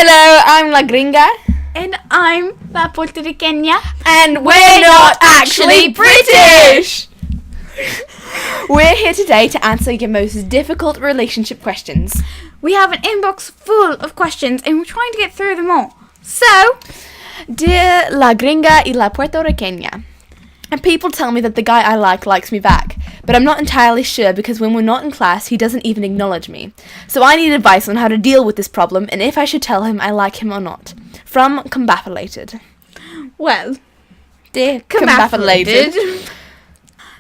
Hello, I'm La Gringa. And I'm La Puertorriqueña. And we're not actually British! We're here today to answer your most difficult relationship questions. We have an inbox full of questions and we're trying to get through them all. So, Dear La Gringa y La Puertorriqueña, and people tell me that the guy I like likes me back, but I'm not entirely sure because when we're not in class, he doesn't even acknowledge me. So I need advice on how to deal with this problem and if I should tell him I like him or not. From Combapulated. well, Dear Combapulated.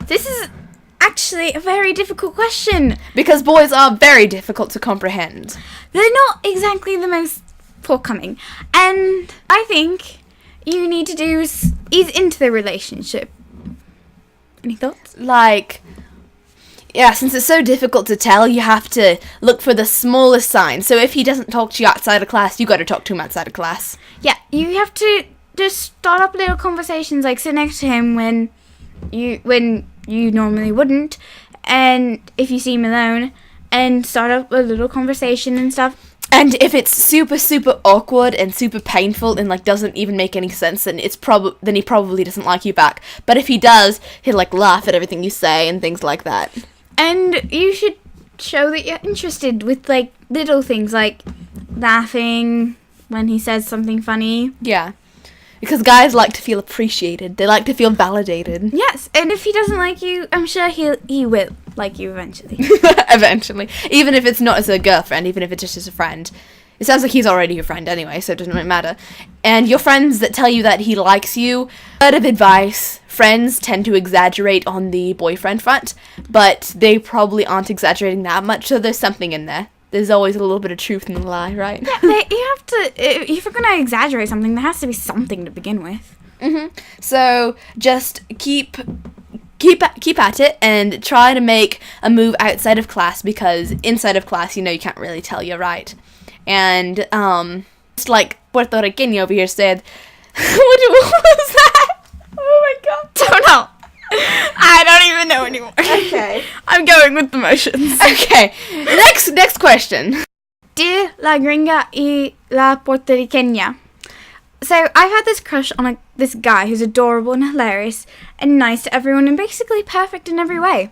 This is actually a very difficult question. Because boys are very difficult to comprehend. They're not exactly the most forthcoming. And I think you need to do is ease into the relationship. Any thoughts? Since it's so difficult to tell, you have to look for the smallest sign. So if he doesn't talk to you outside of class, you got to talk to him outside of class. Yeah, you have to just start up little conversations, like sit next to him when you normally wouldn't, and if you see him alone, and start up a little conversation and stuff. And if it's super, super awkward and super painful and, doesn't even make any sense, then then he probably doesn't like you back. But if he does, he'll, laugh at everything you say and things like that. And you should show that you're interested with, little things, like laughing when he says something funny. Yeah. Because guys like to feel appreciated. They like to feel validated. Yes, and if he doesn't like you, I'm sure he will like you eventually. Eventually. Even if it's not as a girlfriend, even if it's just as a friend. It sounds like he's already your friend anyway, so it doesn't really matter. And your friends that tell you that he likes you, word of advice, friends tend to exaggerate on the boyfriend front, but they probably aren't exaggerating that much, so there's something in there. There's always a little bit of truth in the lie, right? Yeah, you have to, if you're going to exaggerate something, there has to be something to begin with. Mm-hmm. So just keep at it and try to make a move outside of class, because inside of class, you can't really tell you're right. And, just like Puertorriqueña over here said, what was that? Oh my god. Don't know. I don't even know anymore. Okay. I'm going with the motions. Okay. Next question. Dear La Gringa y La Puertorriqueña. So, I've had this crush on this guy who's adorable and hilarious and nice to everyone and basically perfect in every way.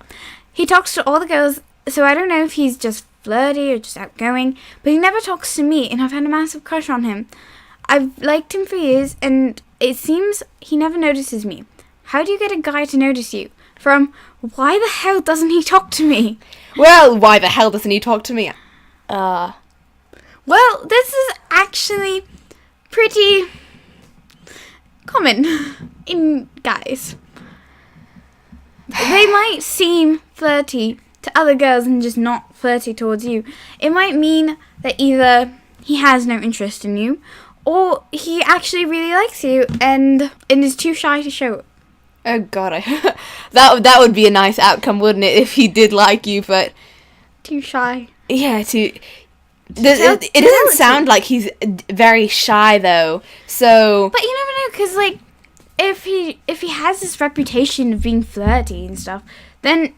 He talks to all the girls, so I don't know if he's just flirty or just outgoing, but he never talks to me and I've had a massive crush on him. I've liked him for years and it seems he never notices me. How do you get a guy to notice you? From, why the hell doesn't he talk to me? Well, why the hell doesn't he talk to me? Well, this is actually pretty common in guys. They might seem flirty to other girls and just not flirty towards you. It might mean that either he has no interest in you or he actually really likes you and is too shy to show it. Oh god, that would be a nice outcome, wouldn't it, if he did like you, but... Too shy. Yeah, it doesn't sound like he's very shy, though, so... But you never know, because, if he has this reputation of being flirty and stuff, then...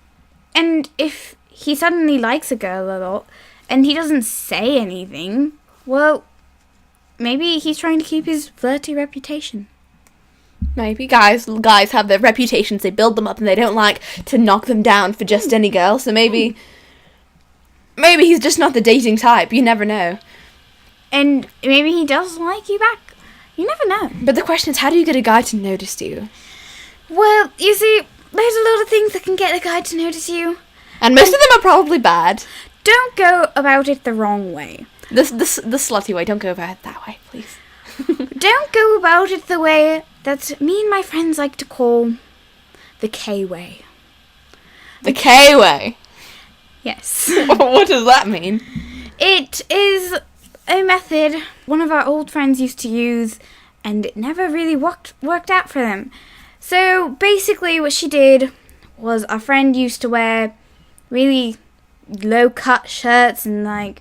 And if he suddenly likes a girl a lot, and he doesn't say anything, well, maybe he's trying to keep his flirty reputation. Maybe. Guys have their reputations, they build them up, and they don't like to knock them down for just any girl, so maybe he's just not the dating type, you never know. And maybe he does like you back. You never know. But the question is, how do you get a guy to notice you? Well, you see, there's a lot of things that can get a guy to notice you. And most of them are probably bad. Don't go about it the wrong way. The slutty way, don't go about it that way, please. Don't go about it the way that me and my friends like to call the K-way. The K-way? Yes. What does that mean? It is a method one of our old friends used to use, and it never really worked out for them. So basically what she did was our friend used to wear really low-cut shirts and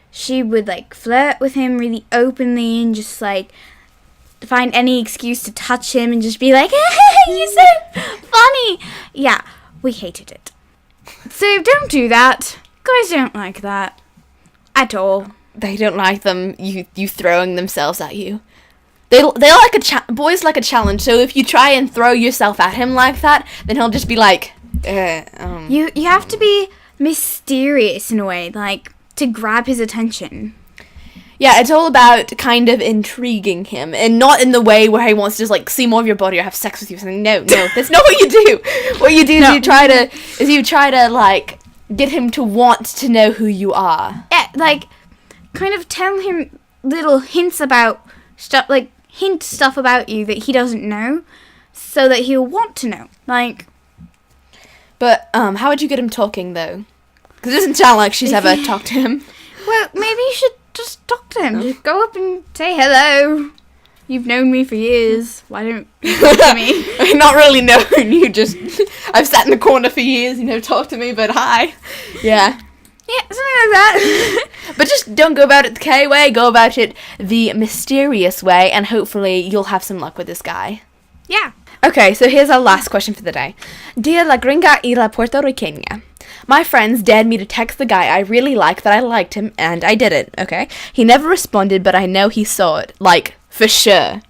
she would flirt with him really openly and just find any excuse to touch him and just be like, hey, you're so funny. Yeah, we hated it. So don't do that. Guys don't like that. At all. they don't like them, you throwing themselves at you. They like boys like a challenge. So if you try and throw yourself at him like that, then he'll just be like, You have to be mysterious in a way, like to grab his attention. Yeah, it's all about kind of intriguing him, and not in the way where he wants to just like see more of your body or have sex with you or something. No, that's not what you do. What you do is you try to like get him to want to know who you are. Yeah, like kind of tell him little hints about stuff, like hint stuff about you that he doesn't know, so that he'll want to know. Like, but how would you get him talking though? Because it doesn't sound like she's ever talked to him. Well, maybe you should just talk to him. Just go up and say hello. You've known me for years. Why don't you talk to me? I'm not really known. You just... I've sat in the corner for years. You never talked to me, but hi. Yeah. Yeah, something like that. But just don't go about it the K way. Go about it the mysterious way, and hopefully you'll have some luck with this guy. Yeah. Okay, so here's our last question for the day. Dear la Gringa y la Puertorriqueña. My friends dared me to text the guy I really like that I liked him, and I did it, okay? He never responded, but I know he saw it. Like, for sure.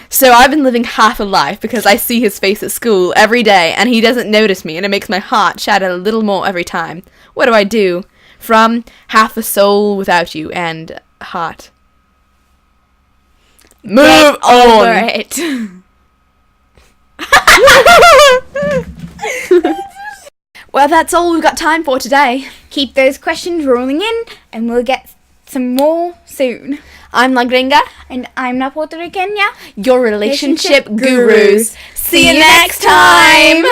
So I've been living half a life because I see his face at school every day, and he doesn't notice me, and it makes my heart shatter a little more every time. What do I do? From half a soul without you, and heart. Move Get on! over it. Well, that's all we've got time for today. Keep those questions rolling in, and we'll get some more soon. I'm La Gringa, And I'm La Puertorriqueña, your relationship Relationship gurus. gurus. See you next time!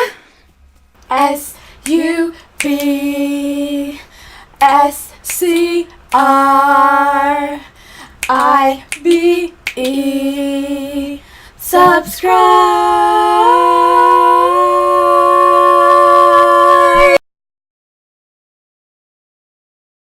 SUPSCRIBE. Subscribe.